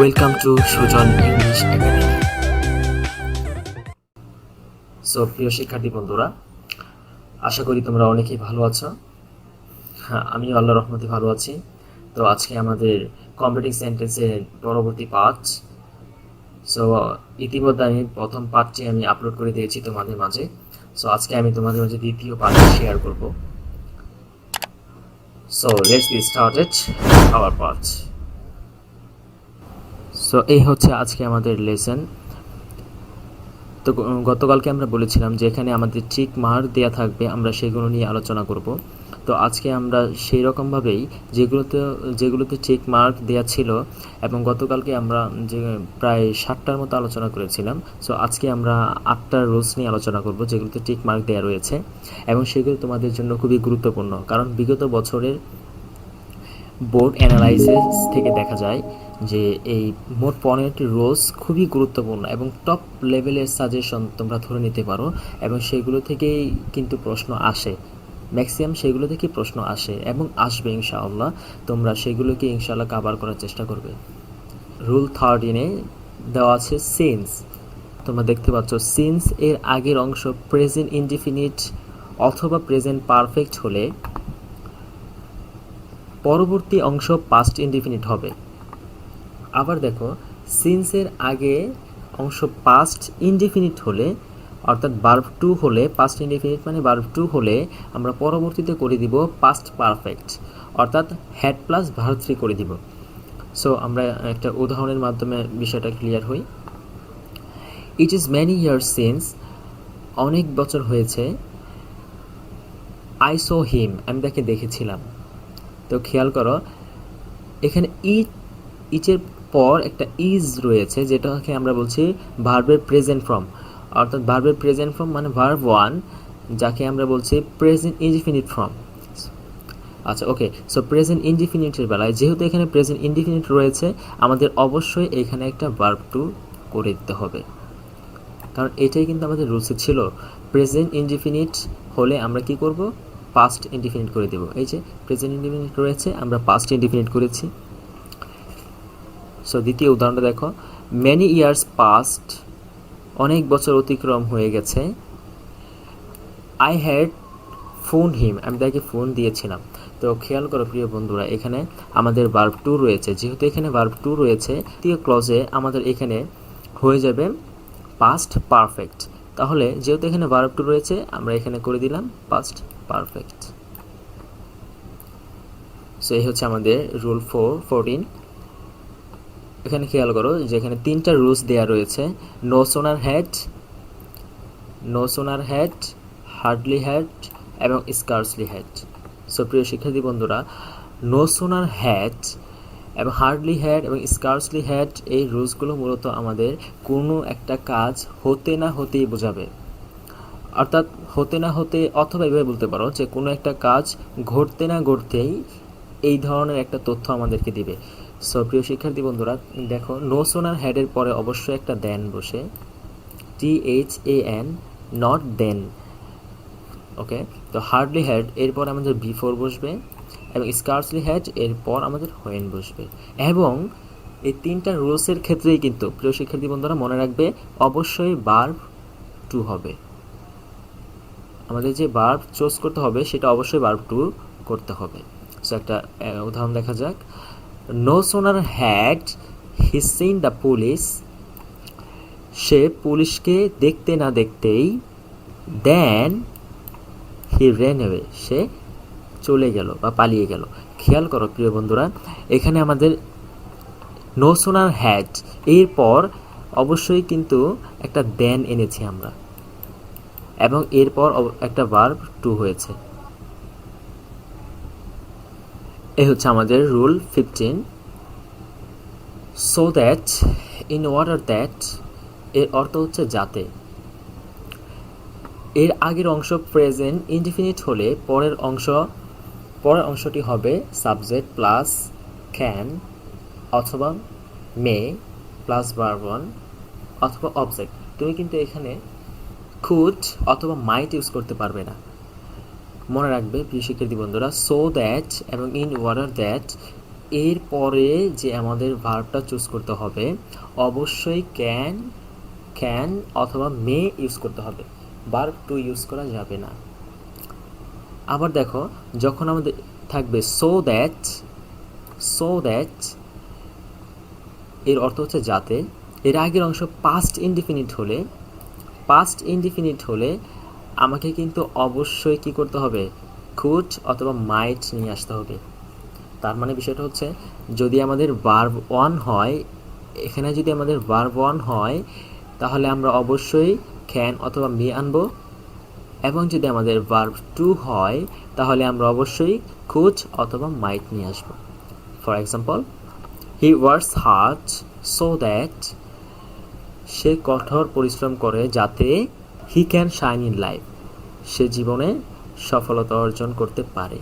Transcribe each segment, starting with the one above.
Welcome to Sujan English academy. So প্রিয় শিক্ষার্থী বন্ধুরা, আশা করি তোমরা অনেকেই ভালো আছো। হ্যাঁ, আমি আল্লাহর রহমতে ভালো আছি। তো আজকে আমাদের কমপ্লিটিং সেন্টেন্সের পরবর্তী পার্ট। সো ইতিমধ্যে আমি প্রথম পার্টটি আমি আপলোড করে দিয়েছি তোমাদের মাঝে। সো আজকে আমি তোমাদের মাঝে দ্বিতীয় পার্টটি শেয়ার করব। So let's get started our part. So এই হচ্ছে আজকে আমাদের লেসন। তো গতকালকে আমরা বলেছিলাম যে এখানে আমাদের ঠিক মার্ক দেয়া থাকবে, আমরা সেগুলো নিয়ে আলোচনা করব। তো আজকে আমরা সেই রকমভাবেই যেগুলোতে চেক মার্ক দেয়া ছিল, এবং গতকালকে আমরা যে প্রায় 60টার মতো আলোচনা করেছিলাম। সো আজকে আমরা 8টার রুলস নিয়ে আলোচনা করব যেগুলোতে চেক মার্ক দেওয়া রয়েছে, এবং সেগুলো তোমাদের জন্য খুবই গুরুত্বপূর্ণ, কারণ বিগত বছরের বোর্ড অ্যানালাইসিস থেকে দেখা যায় যে এই মোট 15টি রুলস খুবই গুরুত্বপূর্ণ এবং টপ লেভেলের সাজেশন তোমরা ধরে নিতে পারো, এবং সেগুলো থেকেই কিন্তু প্রশ্ন আসে। ম্যাক্সিমাম সেগুলো থেকে প্রশ্ন আসে এবং আসবে ইনশাআল্লাহ। তোমরা সেগুলোকে ইনশাআল্লাহ কাভার করার চেষ্টা করবে। রুল 13-এ দেওয়া আছে সিন্স। তোমরা দেখতে পাচ্ছ সিন্স এর আগের অংশ প্রেজেন্ট ইনডিফিনিট অথবা প্রেজেন্ট পারফেক্ট হলে পরবর্তী অংশ পাস্ট ইনডিফিনিট হবে। আবার দেখো, সিন্সের আগে অংশ পাস্ট ইনডিফিনিট হলে, অর্থাৎ ভার্ব টু হলে, পাস্ট ইনডিফিনিট মানে ভার্ব টু হলে আমরা পরবর্তীতে করে দিব পাস্ট পারফেক্ট, অর্থাৎ হ্যাড প্লাস ভার্ব থ্রি করে দিব। সো আমরা একটা উদাহরণের মাধ্যমে বিষয়টা ক্লিয়ার হই। It is many years since, অনেক বছর হয়েছে। আই সো হিম, আমি তাকে দেখেছিলাম। তো খেয়াল করো, এখানে ইচের পর একটা ইজ রয়েছে, যেটাকে আমরা বলছি ভার্বের প্রেজেন্ট ফর্ম, অর্থাৎ ভার্বের প্রেজেন্ট ফর্ম মানে ভার্ব ওয়ান, যাকে আমরা বলছি প্রেজেন্ট ইনডিফিনিট ফর্ম। আচ্ছা, ওকে। সো প্রেজেন্ট ইনডিফিনিটের বেলায় যেহেতু এখানে প্রেজেন্ট ইনডিফিনিট রয়েছে, আমাদের অবশ্যই এখানে একটা ভার্ব টু করে দিতে হবে, কারণ এটাই কিন্তু আমাদের রুলসে ছিল। প্রেজেন্ট ইনডিফিনিট হলে আমরা কি করব? পাস্ট ইনডিফিনিট করে দেব। এই যে প্রেজেন্ট ইনডিফিনিট রয়েছে, আমরা পাস্ট ইনডিফিনিট করেছি। সো দ্বিতীয় উদাহরণটা দেখো, মেনি ইয়ার্স পাস্ট, অনেক বছর অতিক্রম হয়ে গেছে। আই হ্যাড ফোন হিম, আমি তাকে ফোন দিয়েছিলাম। তো খেয়াল করো প্রিয় বন্ধুরা, এখানে আমাদের ভার্ব টু রয়েছে। যেহেতু এখানে ভার্ব টু রয়েছে, তৃতীয় ক্লজে আমাদের এখানে হয়ে যাবে পাস্ট পারফেক্ট। তাহলে যেহেতু এখানে ভার্ব টু রয়েছে, আমরা এখানে করে দিলাম পাস্ট পারফেক্ট। সো এই হচ্ছে আমাদের রুল 14। এখানে খেয়াল করো যে এখানে 3টা রুলস দেয়া রয়েছে। No sooner had, no sooner had, hardly had এবং স্কার্সলি হ্যাড। সো প্রিয় শিক্ষার্থী বন্ধুরা, নো সোনার হ্যাড এবং হার্ডলি হ্যাড এবং স্কার্সলি হ্যাড, এই রুলসগুলো মূলত আমাদের কোনো একটা কাজ হতে না হতেই বোঝাবে। অর্থাৎ হতে না হতে, অথবা এভাবে বলতে পারো যে কোনো একটা কাজ ঘটতে না ঘটতেই এই ধরনের একটা তথ্য আমাদেরকে দিবে। সো প্রিয় শিক্ষার্থী বন্ধুরা, দেখো, নো সোনার হ্যাডের পরে অবশ্যই একটা দেন বসে, THAN, নট দেন। ওকে, তো হার্ডলি হ্যাড এরপর আমাদের বিফোর বসবে, এবং স্কার্সলি হ্যাড এরপর আমাদের হোয়েন বসবে। এবং এই 3টা রুলসের ক্ষেত্রেই কিন্তু প্রিয় শিক্ষার্থী বন্ধুরা মনে রাখবে, অবশ্যই ভার্ব টু হবে। আমাদের যে ভার্ব চুজ করতে হবে সেটা অবশ্যই ভার্ব টু করতে হবে। সো একটা উদাহরণ দেখা যাক। No sooner had he seen the police, সে পুলিশকে দেখতে না দেখতেই, দেন হি রেন অ্যাওয়ে, সে চলে গেল বা পালিয়ে গেল। খেয়াল করো প্রিয় বন্ধুরা, এখানে আমাদের নো সোনার হ্যাড এরপর অবশ্যই কিন্তু একটা দেন এনেছি আমরা, এবং এরপর একটা ভার্ব টু হয়েছে। এই হচ্ছে আমাদের rule 15। So that, in order that, এর অর্থ হচ্ছে যাতে। এর আগের অংশ প্রেজেন্ট ইনডিফিনিট হলে পরের অংশটি হবে সাবজেক্ট প্লাস ক্যান অথবা মে প্লাস ভার্ব ওয়ান অথবা অবজেক্ট। তুমি কিন্তু এখানে কুড অথবা মাইট ইউজ করতে পারবে না। মনে রাখবে প্রিয় শিক্ষার্থী বন্ধুরা, সো দ্যাট এবং ইন অর্ডার দ্যাট এরপরে যে আমাদের ভার্বটা চুজ করতে হবে অবশ্যই ক্যান অথবা মে ইউজ করতে হবে, ভার্ব টু ইউজ করা যাবে না। আবার দেখো, যখন আমাদের থাকবে সো দ্যাট এর অর্থ হচ্ছে যাতে, এর আগের অংশ পাস্ট ইনডিফিনিট হলে আমাকে কিন্তু অবশ্যই কি করতে হবে, কুড অথবা মাইট নিয়ে আসতে হবে। তার মানে বিষয়টা হচ্ছে যদি আমাদের ভার্ব ওয়ান হয়, এখানে যদি আমাদের ভার্ব ওয়ান হয় তাহলে আমরা অবশ্যই ক্যান অথবা মে আনবো, এবং যদি আমাদের ভার্ব টু হয় তাহলে আমরা অবশ্যই কুড অথবা মাইট নিয়ে আসবো। For example, he works hard so that, সে কঠোর পরিশ্রম করে যাতে he can shine in life, সে জীবনে সফলতা অর্জন করতে পারে।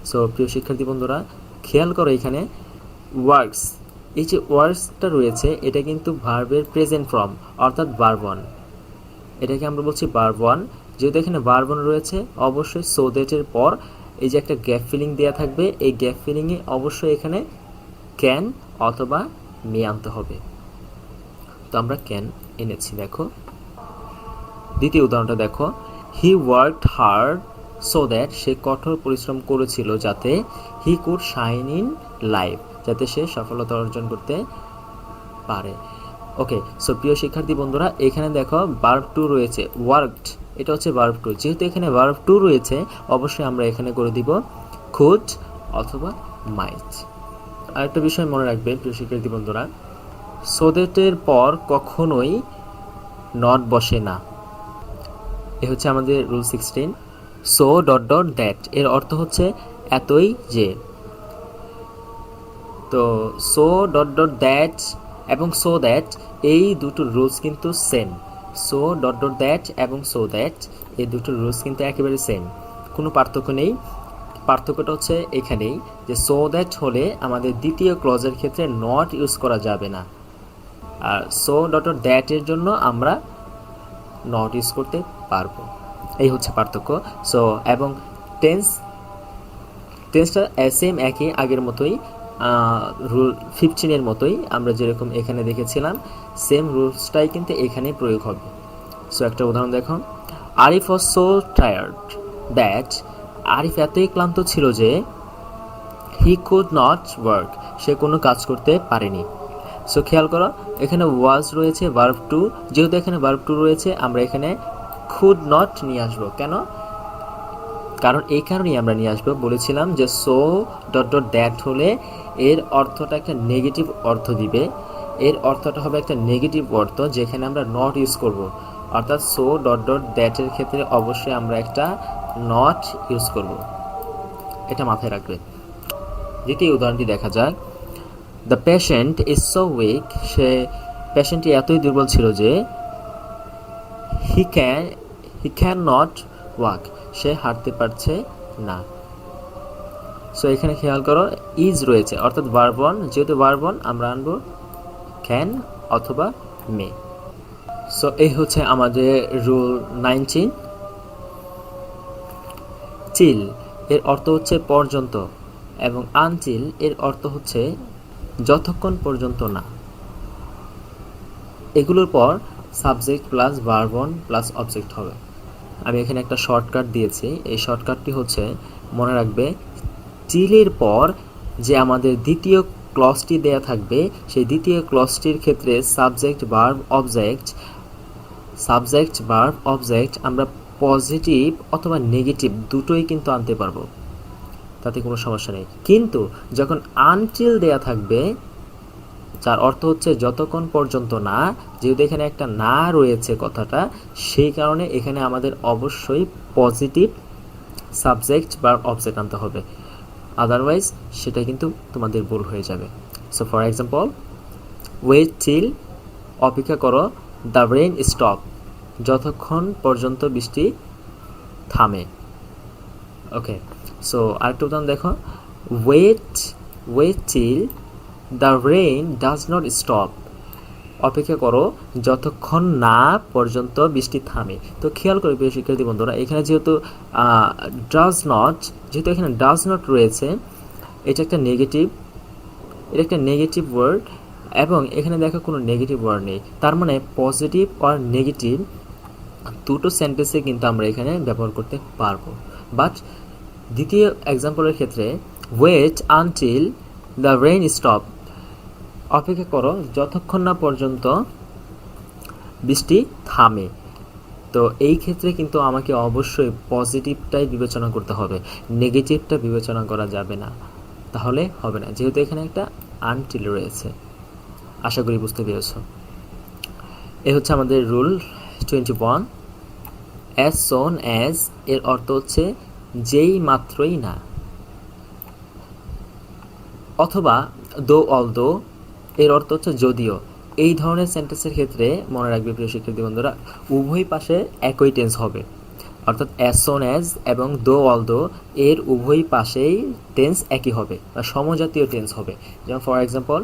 সো প্রিয় শিক্ষার্থী বন্ধুরা, খেয়াল করো এখানে ওয়ার্কস, এই যে ওয়ার্কসটা রয়েছে এটা কিন্তু ভার্বের প্রেজেন্ট ফর্ম অর্থাৎ ভার্ব ওয়ান, এটাকে আমরা বলছি ভার্ব ওয়ান। যেহেতু এখানে ভার্ব ওয়ান রয়েছে অবশ্যই সো দ্যাটের পর এই যে একটা গ্যাপ ফিলিং দেওয়া থাকবে, এই গ্যাপ ফিলিংয়ে অবশ্যই এখানে ক্যান অথবা মে আনতে হবে। তো আমরা ক্যান এনেছি। দেখো দ্বিতীয় উদাহরণটা দেখো, he worked hard so that, সে কঠোর পরিশ্রম করেছিল যাতে he could shine in life, যাতে সে সফলতা অর্জন করতে পারে। ওকে, সো প্রিয় শিক্ষার্থী বন্ধুরা, এখানে দেখো ভার্ব টু রয়েছে, ওয়ার্কড, এটা হচ্ছে ভার্ব টু। যেহেতু এখানে ভার্ব টু রয়েছে অবশ্যই আমরা এখানে করে দিব কুড অথবা মাইট। আরেকটা বিষয় মনে রাখবে প্রিয় শিক্ষার্থী বন্ধুরা, সো দ্যাটের পর কখনোই নট বসে না। এ হচ্ছে আমাদের rule 16। So dot dot that এর অর্থ হচ্ছে এতই যে। তো সো ডট ডট দ্যাট এবং সো দ্যাট এই দুটো রুলস কিন্তু same. So dot dot that এবং সো দ্যাট এই দুটো রুলস কিন্তু একেবারে সেম, কোনো পার্থক্য নেই। পার্থক্যটা হচ্ছে এখানেই যে সো দ্যাট হলে আমাদের দ্বিতীয় ক্লজের ক্ষেত্রে নট ইউজ করা যাবে না, আর সো ডট ডট দ্যাটের জন্য আমরা নট ইউজ করতে পারবো। এই হচ্ছে পার্থক্য। সো এবং টেন্সটা সেম একই আগের মতোই, রুল 15-এর মতোই আমরা যেরকম এখানে দেখেছিলাম সেম রুলসটাই কিন্তু এখানে প্রয়োগ হবে। সো একটা উদাহরণ দেখো, Arif was so tired that, Arif এতই ক্লান্ত ছিল যে হি কুড নট ওয়ার্ক, সে কোনো কাজ করতে পারেনি। সো খেয়াল করো এখানে ওয়াজ রয়েছে ভার্ব টু, যেহেতু এখানে ভার্ব টু রয়েছে আমরা এখানে কুড নট নিয়ে আসবো। কেন? কারণ এই কারণেই আমরা নিয়ে আসবো, বলেছিলাম যে সো ডট ডট দ্যাট হলে এর অর্থটা একটা নেগেটিভ অর্থ দিবে, এর অর্থটা হবে একটা নেগেটিভ অর্থ যেখানে আমরা নট ইউজ করব, অর্থাৎ সো ডট ডট দ্যাটের ক্ষেত্রে অবশ্যই আমরা একটা নট ইউজ করব, এটা মাথায় রাখবে। দ্বিতীয় উদাহরণটি দেখা যাক, the patient is so weak, সে পেশেন্টটি এতই দুর্বল ছিল যে হি ক্যান নট ওয়াক, সে হাঁটতে পারছে না। সো এখানে খেয়াল করো ইজ রয়েছে অর্থাৎ ভার্ব ওয়ান, যেহেতু ভার্ব ওয়ান আমরা আনবো ক্যান অথবা মে। সো এই হচ্ছে আমাদের রুল 19। চিল এর অর্থ হচ্ছে পর্যন্ত এবং আনচিল এর অর্থ হচ্ছে যতক্ষণ পর্যন্ত না। এগুলোর পর subject plus verb one plus object হবে। আমি এখানে একটা শর্টকাট দিয়েছি, এই শর্টকাটটি হচ্ছে মনে রাখবে চিলের পর যে আমাদের দ্বিতীয় ক্লজটি দেয়া থাকবে সেই দ্বিতীয় ক্লজটির ক্ষেত্রে সাবজেক্ট ভার্ব অবজেক্ট আমরা পজিটিভ অথবা নেগেটিভ দুটোই কিন্তু আনতে পারবো, তাতে কোনো সমস্যা নেই। কিন্তু যখন আনটিল দেয়া থাকবে যার অর্থ হচ্ছে যতক্ষণ পর্যন্ত না, যেহেতু এখানে একটা না রয়েছে কথাটা, সেই কারণে এখানে আমাদের অবশ্যই পজিটিভ সাবজেক্ট বা অবজেক্ট আনতে হবে, আদারওয়াইজ সেটা কিন্তু তোমাদের ভুল হয়ে যাবে। So for example, wait till, অপেক্ষা করো, দ্য রেইন স্টপ, যতক্ষণ পর্যন্ত বৃষ্টি থামে। ওকে, সো আরেকটা উদাহরণ দেখো, wait till the rain does not stop, অপেক্ষা করো যতক্ষণ না পর্যন্ত বৃষ্টি থামে। তো খেয়াল করে প্রিয় শিক্ষার্থী বন্ধুরা, এখানে যেহেতু এখানে ডাজ নট রয়েছে, এটা একটা নেগেটিভ এটা একটা নেগেটিভ ওয়ার্ড এবং এখানে দেখো কোনো নেগেটিভ ওয়ার্ড নেই, তার মানে পজিটিভ আর নেগেটিভ দুটো সেন্টেন্সে কিন্তু আমরা এখানে ব্যবহার করতে পারবো। বাট দ্বিতীয় এক্সাম্পলের ক্ষেত্রে wait until the rain stop, অপেক্ষা করো যতক্ষণ না পর্যন্ত বৃষ্টি থামে। তো এই ক্ষেত্রে কিন্তু আমাকে অবশ্যই পজিটিভটাই বিবেচনা করতে হবে, নেগেটিভটা বিবেচনা করা যাবে না, তাহলে হবে না, যেহেতু এখানে একটা আনটিল রয়েছে। আশা করি বুঝতে পেরেছ। এ হচ্ছে আমাদের রুল 21। অ্যাজ সোন অ্যাজ এর অর্থ হচ্ছে যেই মাত্রই না, অথবা দো অলদো এর অর্থ হচ্ছে যদিও। এই ধরনের সেন্টেন্সের ক্ষেত্রে মনে রাখবে প্রিয় শিক্ষার্থী বন্ধুরা, উভয় পাশে একই টেন্স হবে, অর্থাৎ অ্যাজ সোন অ্যাজ এবং দো অলদো এর উভয় পাশেই টেন্স একই হবে বা সমজাতীয় টেন্স হবে। যেমন for example,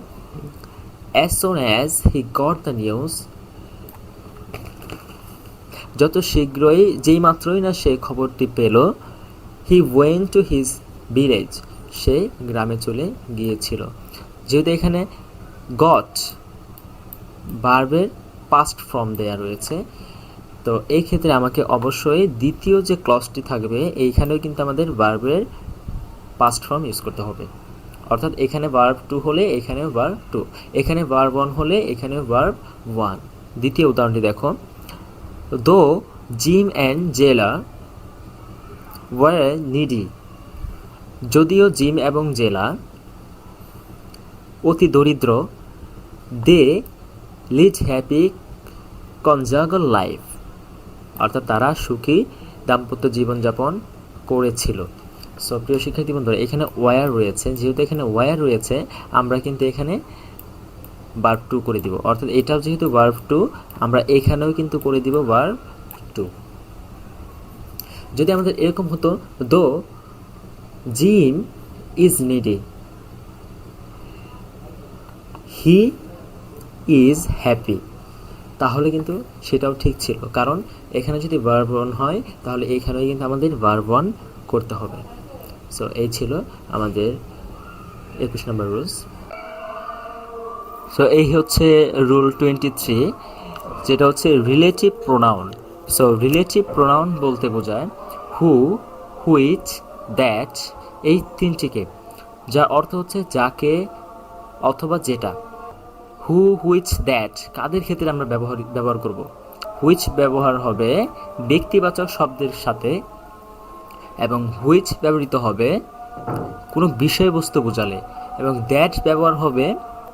as soon as he got the news, যত শীঘ্রই যেই মাত্রই না সে খবরটি পেল, he went to his village, সে গ্রামে চলে গিয়েছিল। যেহেতু এখানে গট ভার্বের পাস্ট ফর্ম দেয়া রয়েছে, তো এই ক্ষেত্রে আমাকে অবশ্যই দ্বিতীয় যে ক্লজটি থাকবে এইখানেও কিন্তু আমাদের ভার্বের পাস্ট ফর্ম ইউজ করতে হবে, অর্থাৎ এখানে ভার্ব টু হলে এখানেও ভার্ব টু, এখানে ভার্ব ওয়ান হলে এখানেও ভার্ব ওয়ান। দ্বিতীয় উদাহরণটি দেখো, দো জিম অ্যান্ড জেলা ওয়ার নিডি, যদিও জিম এবং জেলা অতি দরিদ্র, দে লিড হ্যাপি কনজাগল লাইফ, অর্থাৎ তারা সুখী দাম্পত্য জীবনযাপন করেছিল। সো প্রিয় শিক্ষার্থী বন্ধুরা, এখানে ওয়ার রয়েছে, যেহেতু এখানে ওয়ার রয়েছে আমরা কিন্তু এখানে ভার্ব টু করে দিব, অর্থাৎ এটাও যেহেতু ভার্ব টু আমরা এখানেও কিন্তু করে দিব ভার্ব টু। যদি আমাদের এরকম হতো, দো gym is needy, he is happy, তাহলে কিন্তু সেটাও ঠিক ছিল, কারণ এখানে যদি ভার্ব ওয়ান হয় তাহলে এখানেও কিন্তু আমাদের ভার্ব ওয়ান করতে হবে। সো এই ছিল আমাদের 21 নম্বর রুলস। সো এই হচ্ছে রুল 23, যেটা হচ্ছে relative pronoun. So relative pronoun বলতে বোঝায় হু, হুইচ, দ্যাট, এই তিনটিকে, যার অর্থ হচ্ছে যাকে অথবা যেটা। হু, হুইচ, দ্যাট কাদের ক্ষেত্রে আমরা ব্যবহার করব? হুইচ ব্যবহার হবে ব্যক্তিবাচক শব্দের সাথে এবং হুইচ ব্যবহৃত হবে কোনো বিষয়বস্তু বোঝালে, এবং দ্যাট ব্যবহার হবে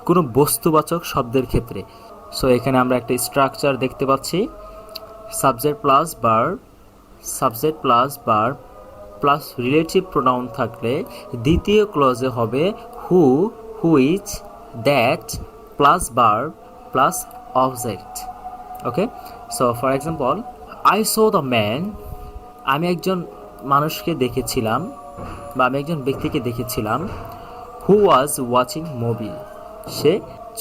কোনো বস্তুবাচক শব্দের ক্ষেত্রে। সো এখানে আমরা একটা স্ট্রাকচার দেখতে পাচ্ছি, subject plus verb, subject plus verb plus relative pronoun থাকলে দ্বিতীয় ক্লজে হবে who, which, that plus verb plus object. Okay, so for example, I saw the man, আমি একজন মানুষকে দেখেছিলাম বা আমি একজন ব্যক্তিকে দেখেছিলাম, হু ওয়াজ ওয়াচিং মুভি, সে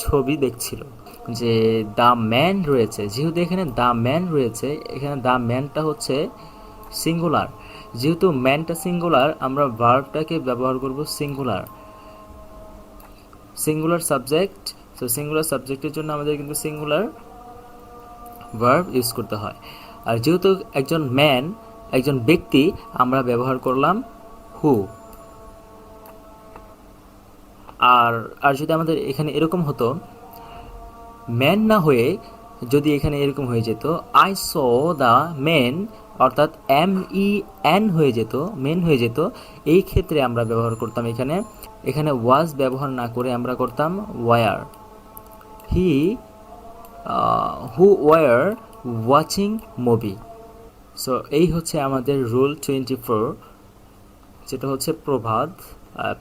ছবি দেখছিল। যে দ্য ম্যান রয়েছে, যেহেতু এখানে দ্য ম্যান রয়েছে, এখানে দ্য ম্যানটা হচ্ছে সিঙ্গুলার, যেহেতু ম্যানটা সিঙ্গুলার আমরা ভার্বটাকে ব্যবহার করব সিঙ্গুলার, সিঙ্গুলার সাবজেক্ট। তো সিঙ্গুলার সাবজেক্টের জন্য আমাদের কিন্তু সিঙ্গুলার ভার্ব ইউজ করতে হয়। আর যেহেতু একজন ম্যান একজন ব্যক্তি, আমরা ব্যবহার করলাম হু। আর যদি আমাদের এখানে এরকম হতো, ম্যান না হয়ে যদি এখানে এরকম হয়ে যেত আই স দ্য মেন, অর্থাৎ MEN হয়ে যেত, মেন হয়ে যেত, এই ক্ষেত্রে আমরা ব্যবহার করতাম এখানে ওয়াজ ব্যবহার না করে আমরা করতাম were, who were watching movie. So এই হচ্ছে আমাদের রুল 24, যেটা হচ্ছে প্রবাদ।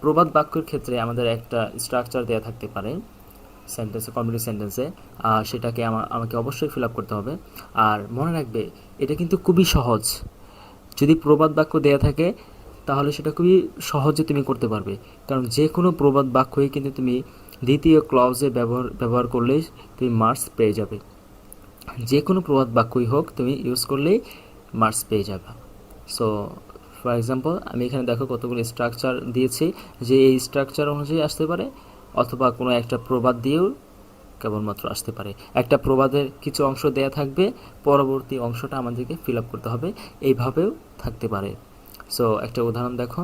প্রবাদ বাক্যের ক্ষেত্রে আমাদের একটা স্ট্রাকচার দেওয়া থাকতে পারে সেন্টেন্সে, কমপ্লিট সেন্টেন্সে, সেটাকে আমাকে অবশ্যই ফিল আপ করতে হবে। আর মনে রাখবে এটা কিন্তু খুবই সহজ, যদি প্রবাদ বাক্য দেওয়া থাকে তাহলে সেটা খুবই সহজে তুমি করতে পারবে, কারণ যে কোনো প্রবাদ বাক্যই কিন্তু তুমি দ্বিতীয় ক্লজে ব্যবহার করলেই তুমি মার্কস পেয়ে যাবে, যে কোনো প্রবাদ বাক্যই হোক তুমি ইউজ করলেই মার্কস পেয়ে যাবে। সো ফর এক্সাম্পল আমি এখানে দেখো কতগুলো স্ট্রাকচার দিয়েছি, যে এই স্ট্রাকচার অনুযায়ী আসতে পারে অথবা কোনো একটা প্রবাদ দিয়েও কেবলমাত্র আসতে পারে। একটা প্রবাদের কিছু অংশ দেয়া থাকবে, পরবর্তী অংশটা আমাদেরকে ফিল আপ করতে হবে, এইভাবেও থাকতে পারে। সো একটা উদাহরণ দেখো,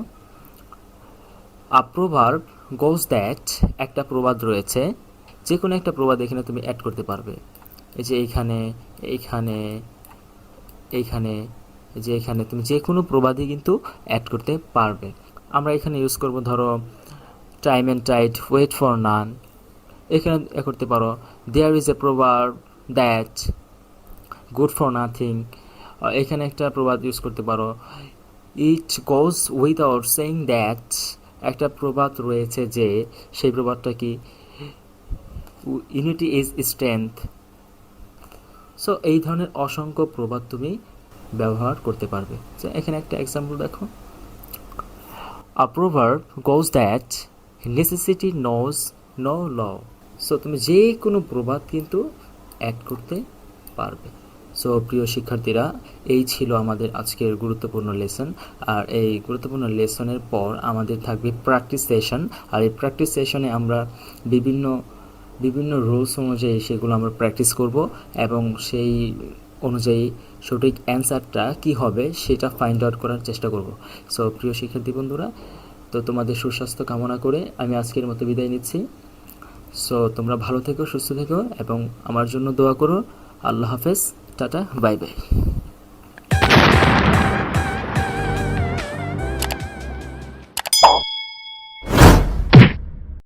আ প্রভার্ব গোজ দ্যাট, একটা প্রবাদ রয়েছে, যে কোনো একটা প্রবাদ এখানে তুমি অ্যাড করতে পারবে। এই যে এইখানে, এইখানে, এইখানে, যে এখানে তুমি যে কোনো প্রবাদই কিন্তু অ্যাড করতে পারবে। আমরা এখানে ইউজ করব ধরো time and tide wait for none, এখানে করতে পারো there is a proverb that good for nothing, এখানে একটা প্রবাদ ইউজ করতে পারো it goes without saying that, একটা প্রবাদ রয়েছে যে সেই প্রবাদটা কি ইউনিটি ইজ স্ট্রেংথ। সো এই ধরনের অসংখ্য প্রবাদ তুমি ব্যবহার করতে পারবে। তো এখানে একটা এক্সাম্পল দেখো, a proverb goes that necessity knows no law. So তুমি যে কোনো প্রবাদ কিন্তু অ্যাড করতে পারবে। সো প্রিয় শিক্ষার্থীরা, এই ছিল আমাদের আজকের গুরুত্বপূর্ণ লেসন। আর এই গুরুত্বপূর্ণ লেসনের পর আমাদের থাকবে প্র্যাকটিস সেশন। আর এই প্র্যাকটিস সেশনে আমরা বিভিন্ন বিভিন্ন রুলস অনুযায়ী সেগুলো আমরা প্র্যাকটিস করব এবং সেই অনুযায়ী সঠিক অ্যান্সারটা কি হবে সেটা ফাইন্ড আউট করার চেষ্টা করব। সো প্রিয় শিক্ষার্থী বন্ধুরা, তো তোমাদের সুস্বাস্থ্য কামনা করে আমি আজকের মতো বিদায় নিচ্ছি। সো তোমরা ভালো থেকো, সুস্থ থেকো এবং আমার জন্য দোয়া করো। আল্লাহ হাফেজ, টাটা, বাই বাই।